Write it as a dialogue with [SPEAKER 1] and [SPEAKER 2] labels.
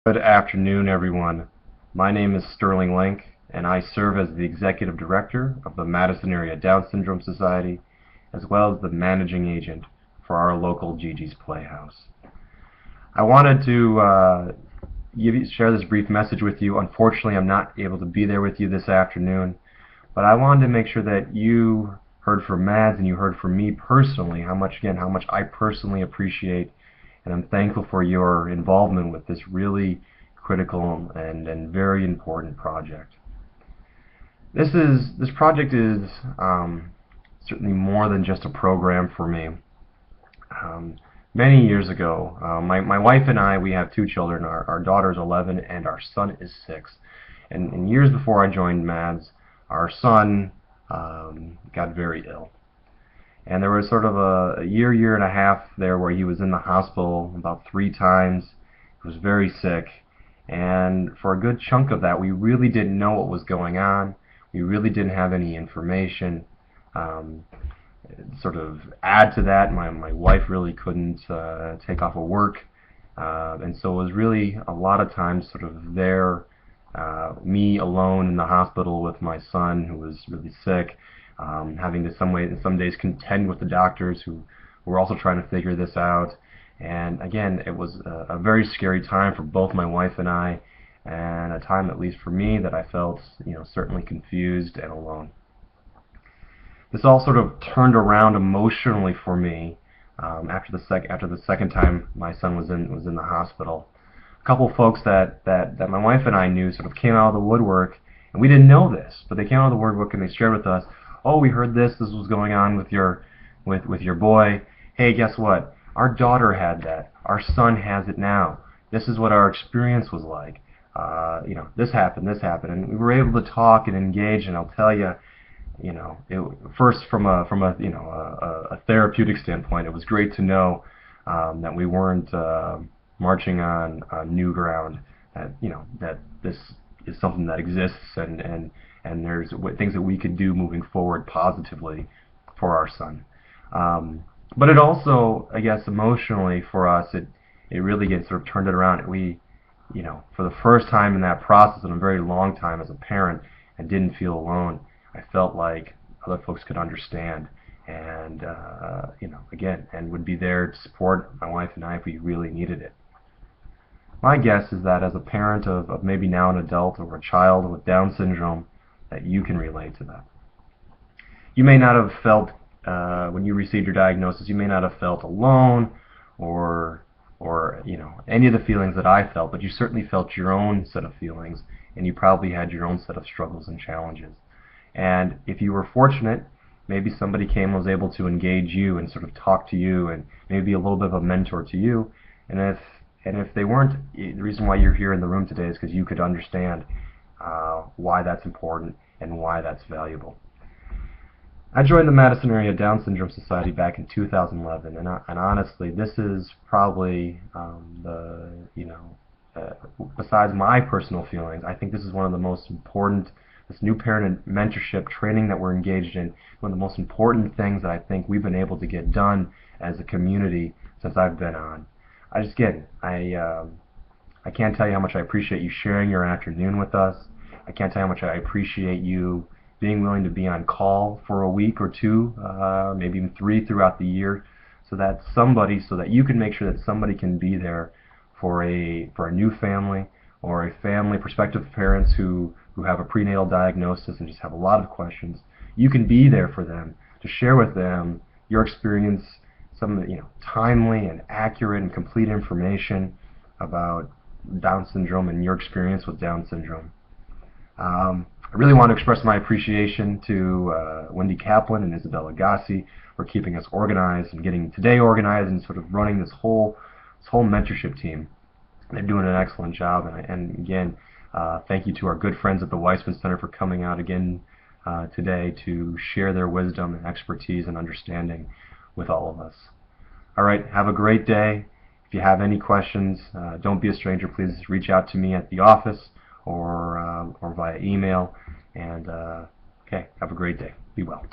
[SPEAKER 1] Good afternoon, everyone. My name is Sterling Link, and I serve as the Executive Director of the Madison Area Down Syndrome Society, as well as the Managing Agent for our local Gigi's Playhouse. I wanted to share this brief message with you. Unfortunately, I'm not able to be there with you this afternoon, but I wanted to make sure that you heard from Mads and you heard from me personally how much I personally appreciate and I'm thankful for your involvement with this really critical and very important project. This project is certainly more than just a program for me. Um, Many years ago, my wife and I, we have two children. Our daughter is 11 and our son is 6. And years before I joined MADS, our son got very ill. And there was sort of a year and a half there where he was in the hospital about 3 times. He was very sick. And for a good chunk of that, we really didn't know what was going on. We really didn't have any information. Um, Sort of add to that, my wife really couldn't take off of work. And so it was really a lot of times sort of there, me alone in the hospital with my son who was really sick, having to some days contend with the doctors who were also trying to figure this out. And again, it was a very scary time for both my wife and I, and a time, at least for me, that I felt, certainly confused and alone. This all sort of turned around emotionally for me after the second time my son was in the hospital. A couple of folks that my wife and I knew sort of came out of the woodwork, and we didn't know this, but they came out of the woodwork and they shared with us, "Oh, we heard this was going on with your boy. Hey, guess what? Our daughter had that. Our son has it now. This is what our experience was like. This happened, and we were able to talk and engage. And I'll tell you, first from a therapeutic standpoint, it was great to know that we weren't marching on new ground. That this is something that exists, and there's things that we could do moving forward positively for our son. But it also, I guess, emotionally for us, it really gets sort of turned it around. For the first time in that process in a very long time as a parent, I didn't feel alone. I felt like other folks could understand, and again, and would be there to support my wife and I if we really needed it. My guess is that as a parent of maybe now an adult or a child with Down syndrome, that you can relate to that. You may not have felt when you received your diagnosis, you may not have felt alone or any of the feelings that I felt, but you certainly felt your own set of feelings, and you probably had your own set of struggles and challenges. And if you were fortunate, maybe somebody came and was able to engage you and sort of talk to you and maybe be a little bit of a mentor to you. And if they weren't, the reason why you're here in the room today is because you could understand why that's important and why that's valuable. I joined the Madison Area Down Syndrome Society back in 2011, and honestly, this is probably besides my personal feelings, I think this is one of the most important, this new parent mentorship training that we're engaged in, one of the most important things that I think we've been able to get done as a community since I've been on. I can't tell you how much I appreciate you sharing your afternoon with us. I can't tell you how much I appreciate you being willing to be on call for a week or two, maybe even 3 throughout the year, so that you can make sure that somebody can be there for a new family or a family, prospective parents who have a prenatal diagnosis and just have a lot of questions. You can be there for them to share with them your experience, some timely and accurate and complete information about Down syndrome and your experience with Down syndrome. I really want to express my appreciation to Wendy Kaplan and Isabella Gassi for keeping us organized and getting today organized and sort of running this whole mentorship team. They're doing an excellent job, and again, thank you to our good friends at the Weissman Center for coming out again today to share their wisdom and expertise and understanding with all of us. All right, have a great day. If you have any questions, don't be a stranger. Please reach out to me at the office or via email. And okay, have a great day. Be well.